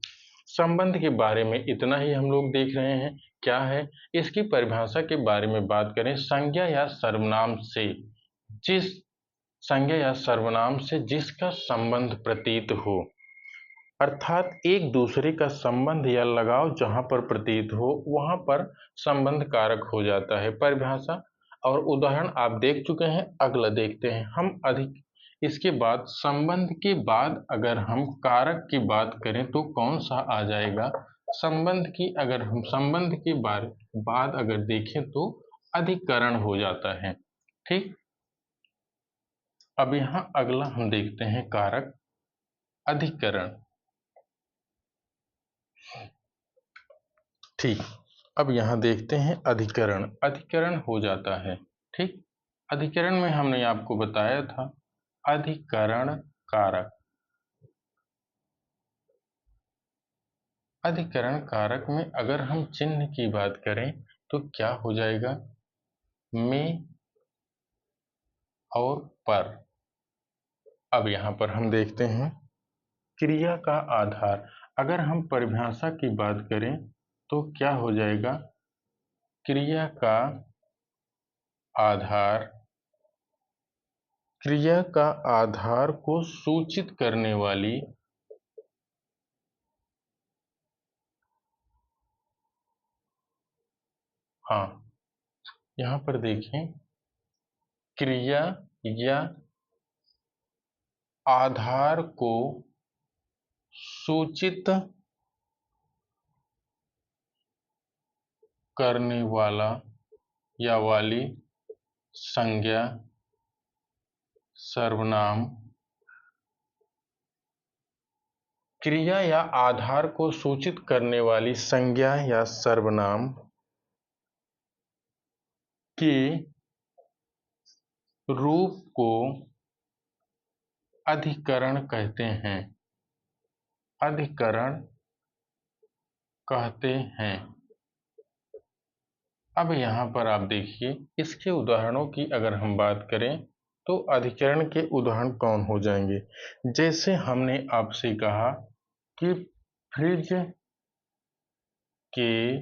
Speaker 1: संबंध के बारे में इतना ही हम लोग देख रहे हैं। क्या है, इसकी परिभाषा के बारे में बात करें, संज्ञा या सर्वनाम से जिस संज्ञा या सर्वनाम से जिसका संबंध प्रतीत हो, अर्थात एक दूसरे का संबंध या लगाव जहां पर प्रतीत हो वहां पर संबंध कारक हो जाता है। परिभाषा और उदाहरण आप देख चुके हैं, अगला देखते हैं हम अधिक। इसके बाद संबंध के बाद अगर हम कारक की बात करें तो कौन सा आ जाएगा, संबंध की अगर हम संबंध के बाद अगर देखें तो अधिकरण हो जाता है। ठीक, अब यहाँ अगला हम देखते हैं कारक अधिकरण। ठीक, अब यहाँ देखते हैं अधिकरण, अधिकरण हो जाता है। ठीक, अधिकरण में हमने आपको बताया था अधिकरण कारक, अधिकरण कारक में अगर हम चिन्ह की बात करें तो क्या हो जाएगा, में और पर। अब यहाँ पर हम देखते हैं क्रिया का आधार, अगर हम परिभाषा की बात करें तो क्या हो जाएगा, क्रिया का आधार, क्रिया का आधार को सूचित करने वाली, हाँ यहाँ पर देखें, क्रिया या आधार को सूचित करने वाला या वाली संज्ञा, सर्वनाम, क्रिया या आधार को सूचित करने वाली संज्ञा या सर्वनाम के रूप को अधिकरण कहते हैं, अधिकरण कहते हैं। अब यहाँ पर आप देखिए, इसके उदाहरणों की अगर हम बात करें तो अधिकरण के उदाहरण कौन हो जाएंगे, जैसे हमने आपसे कहा कि फ्रिज के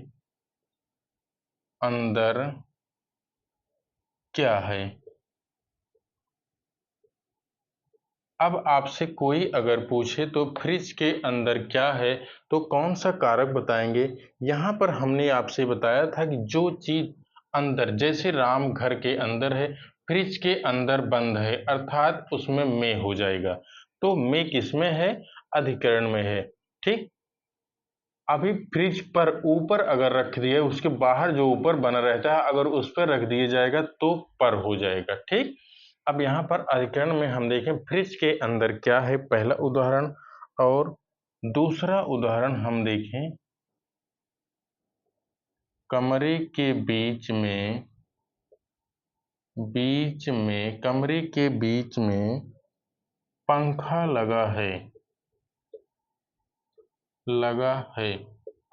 Speaker 1: अंदर क्या है। अब आपसे कोई अगर पूछे तो फ्रिज के अंदर क्या है तो कौन सा कारक बताएंगे। यहाँ पर हमने आपसे बताया था कि जो चीज अंदर, जैसे राम घर के अंदर है, फ्रिज के अंदर बंद है, अर्थात उसमें में हो जाएगा। तो में किस में है, अधिकरण में है। ठीक, अभी फ्रिज पर ऊपर अगर रख दिए, उसके बाहर जो ऊपर बना रहता है अगर उस पर रख दिया जाएगा तो पर हो जाएगा। ठीक, अब यहाँ पर अधिकरण में हम देखें फ्रिज के अंदर क्या है, पहला उदाहरण, और दूसरा उदाहरण हम देखें कमरे के कमरे के बीच में पंखा लगा है।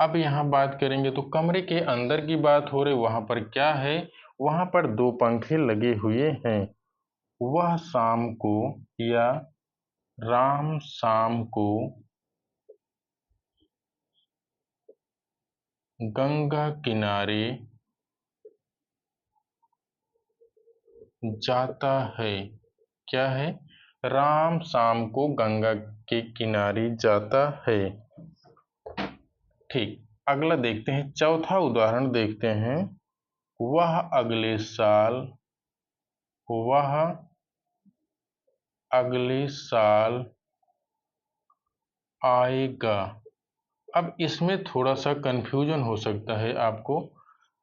Speaker 1: अब यहाँ बात करेंगे तो कमरे के अंदर की बात हो रही, वहां पर क्या है, वहां पर दो पंखे लगे हुए हैं। वह शाम को या राम शाम को गंगा किनारे जाता है। क्या है, राम शाम को गंगा के किनारे जाता है। ठीक, अगला देखते हैं, चौथा उदाहरण देखते हैं, वह अगले साल, वह अगले साल आएगा। अब इसमें थोड़ा सा कंफ्यूजन हो सकता है आपको।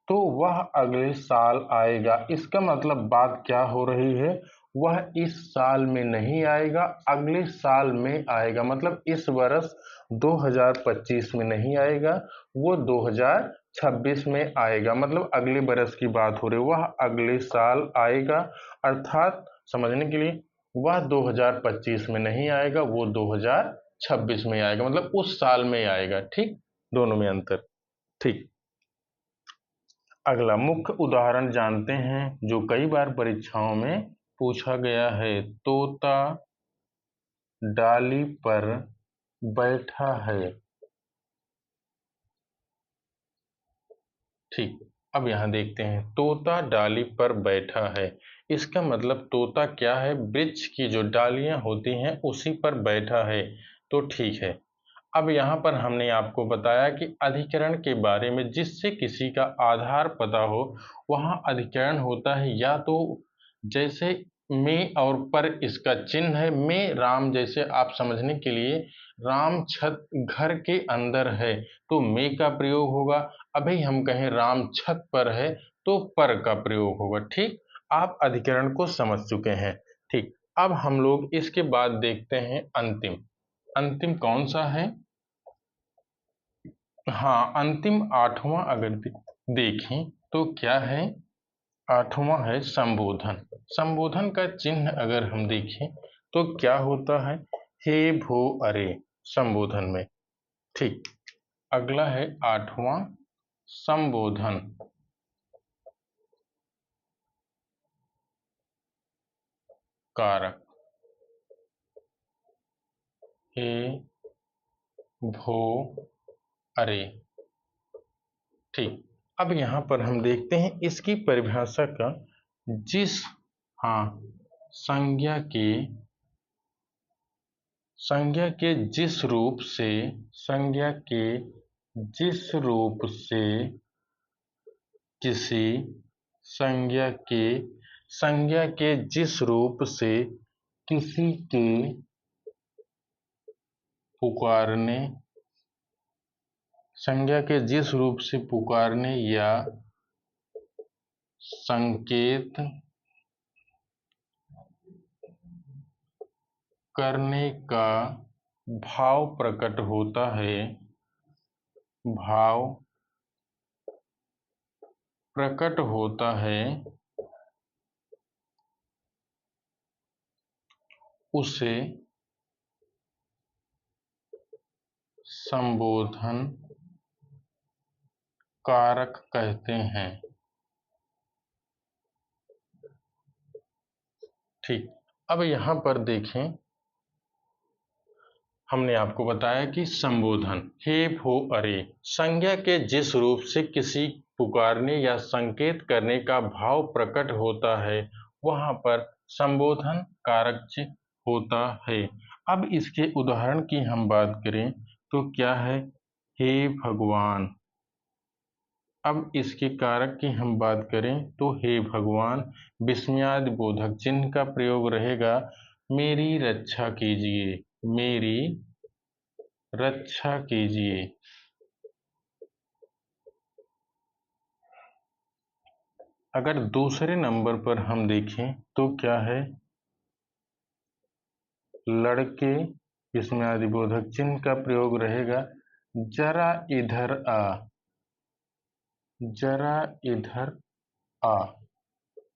Speaker 1: तो वह अगले साल आएगा, इसका मतलब बात क्या हो रही है, वह इस साल में नहीं आएगा, अगले साल में आएगा। मतलब इस वर्ष 2025 में नहीं आएगा, वो 2026 में आएगा। मतलब अगले बरस की बात हो रही है, वह अगले साल आएगा। अर्थात समझने के लिए, वह 2025 में नहीं आएगा, वो 2026 में आएगा, मतलब उस साल में आएगा। ठीक, दोनों में अंतर। ठीक, अगला मुख्य उदाहरण जानते हैं जो कई बार परीक्षाओं में पूछा गया है। तोता डाली पर बैठा है। ठीक, अब यहाँ देखते हैं, तोता डाली पर बैठा है। इसका मतलब तोता क्या है, वृक्ष की जो डालियां होती हैं उसी पर बैठा है। तो ठीक है। अब यहाँ पर हमने आपको बताया कि अधिकरण के बारे में, जिससे किसी का आधार पता हो, वहाँ अधिकरण होता है या तो जैसे में और पर इसका चिन्ह है, में राम, जैसे आप समझने के लिए, राम छत घर के अंदर है तो में का प्रयोग होगा। अभी हम कहें राम छत पर है तो पर का प्रयोग होगा। ठीक, आप अधिकरण को समझ चुके हैं। ठीक, अब हम लोग इसके बाद देखते हैं अंतिम। अंतिम कौन सा है? हाँ, अंतिम आठवां अगर देखें तो क्या है? आठवां है संबोधन। संबोधन का चिन्ह अगर हम देखें तो क्या होता है? हे भो अरे, संबोधन में। ठीक, अगला है आठवां संबोधन कारक। हे भो अरे। ठीक, अब यहाँ पर हम देखते हैं इसकी परिभाषा का। जिस, हाँ, संज्ञा के संज्ञा के जिस रूप से, संज्ञा के जिस रूप से किसी, संज्ञा के संज्ञा के जिस रूप से किसी के पुकारने, संज्ञा के जिस रूप से पुकारने या संकेत करने का भाव प्रकट होता है, भाव प्रकट होता है, उसे संबोधन कारक कहते हैं। ठीक, अब यहाँ पर देखें, हमने आपको बताया कि संबोधन हे भो अरे, संज्ञा के जिस रूप से किसी पुकारने या संकेत करने का भाव प्रकट होता है, वहां पर संबोधन कारक चिन्ह होता है। अब इसके उदाहरण की हम बात करें तो क्या है? हे भगवान। अब इसके कारक की हम बात करें तो हे भगवान, विस्मयादि बोधक चिन्ह का प्रयोग रहेगा। मेरी रक्षा कीजिए, मेरी रक्षा कीजिए। अगर दूसरे नंबर पर हम देखें तो क्या है? लड़के, इसमें आदिबोधक चिन्ह का प्रयोग रहेगा। जरा इधर आ, जरा इधर आ।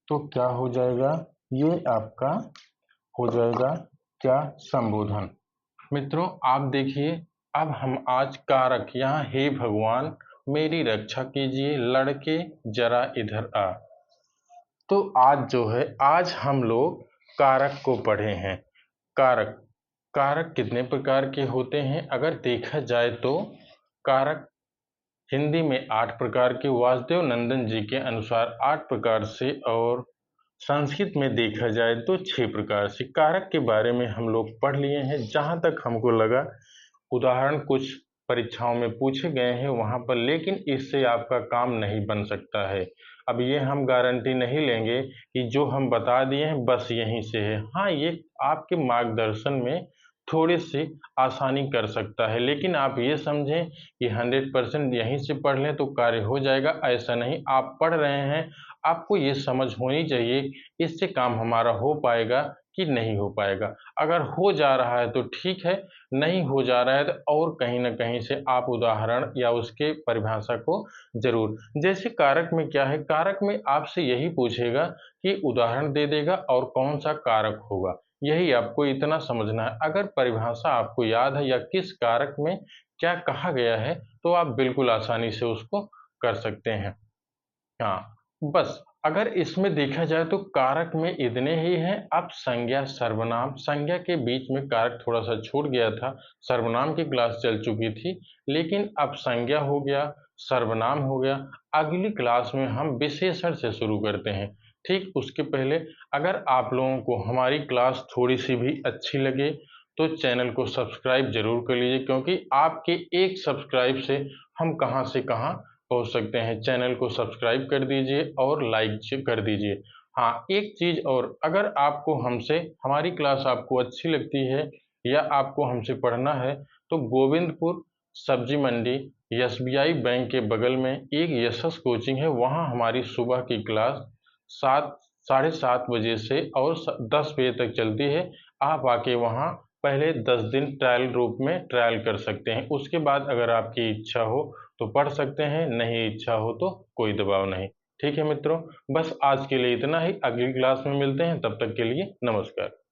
Speaker 1: तो क्या हो जाएगा? ये आपका हो जाएगा क्या? संबोधन। मित्रों आप देखिए, अब हम आज कारक, यहाँ हे भगवान, मेरी रक्षा कीजिए, लड़के, जरा इधर आ। तो आज जो है, आज हम लोग कारक को पढ़े हैं। कारक, कारक कितने प्रकार के होते हैं अगर देखा जाए तो? कारक हिंदी में 8 प्रकार के, वासुदेव नंदन जी के अनुसार 8 प्रकार से, और संस्कृत में देखा जाए तो 6 प्रकार से। कारक के बारे में हम लोग पढ़ लिए हैं। जहाँ तक हमको लगा, उदाहरण कुछ परीक्षाओं में पूछे गए हैं वहाँ पर, लेकिन इससे आपका काम नहीं बन सकता है। अब ये हम गारंटी नहीं लेंगे कि जो हम बता दिए हैं बस यहीं से है। हाँ, ये आपके मार्गदर्शन में थोड़ी-सी आसानी कर सकता है। लेकिन आप ये समझें कि 100% यहीं से पढ़ लें तो कार्य हो जाएगा, ऐसा नहीं। आप पढ़ रहे हैं, आपको ये समझ होनी चाहिए, इससे काम हमारा हो पाएगा कि नहीं हो पाएगा। अगर हो जा रहा है तो ठीक है, नहीं हो जा रहा है तो और कहीं न कहीं से आप उदाहरण या उसके परिभाषा को ज़रूर जैसे कारक में क्या है, कारक में आपसे यही पूछेगा कि उदाहरण दे देगा और कौन-सा कारक होगा। यही आपको इतना समझना है। अगर परिभाषा आपको याद है या किस कारक में क्या कहा गया है, तो आप बिल्कुल आसानी से उसको कर सकते हैं। हाँ, बस अगर इसमें देखा जाए तो कारक में इतने ही हैं, अब संज्ञा, सर्वनाम, संज्ञा के बीच में कारक थोड़ा-सा छूट गया था, सर्वनाम की क्लास चल चुकी थी, लेकिन अब संज्ञा हो गया, सर्वनाम हो गया, अगली क्लास में हम विशेषण से शुरू करते हैं। ठीक उसके पहले अगर आप लोगों को हमारी क्लास थोड़ी-सी भी अच्छी लगे, तो चैनल को सब्सक्राइब ज़रूर कर लीजिए क्योंकि आपके एक सब्सक्राइब से हम कहाँ से कहाँ पहुँच सकते हैं। चैनल को सब्सक्राइब कर दीजिए और लाइक कर दीजिए। हाँ, एक चीज़ और अगर आपको हमसे हमारी क्लास आपको अच्छी लगती है या आपको हमसे पढ़ना है, तो गोविंदपुर सब्जी मंडी एसबीआई बैंक के बगल में एक यशस कोचिंग है, वहाँ हमारी सुबह की क्लास 7 साढ़े 7 बजे से और 10 बजे तक चलती है। आप आके वहाँ पहले 10 दिन ट्रायल रूप में ट्रायल कर सकते हैं। उसके बाद अगर आपकी इच्छा हो तो पढ़ सकते हैं, नहीं इच्छा हो तो कोई दबाव नहीं। ठीक है मित्रों, बस आज के लिए इतना ही, अगली क्लास में मिलते हैं, तब तक के लिए नमस्कार।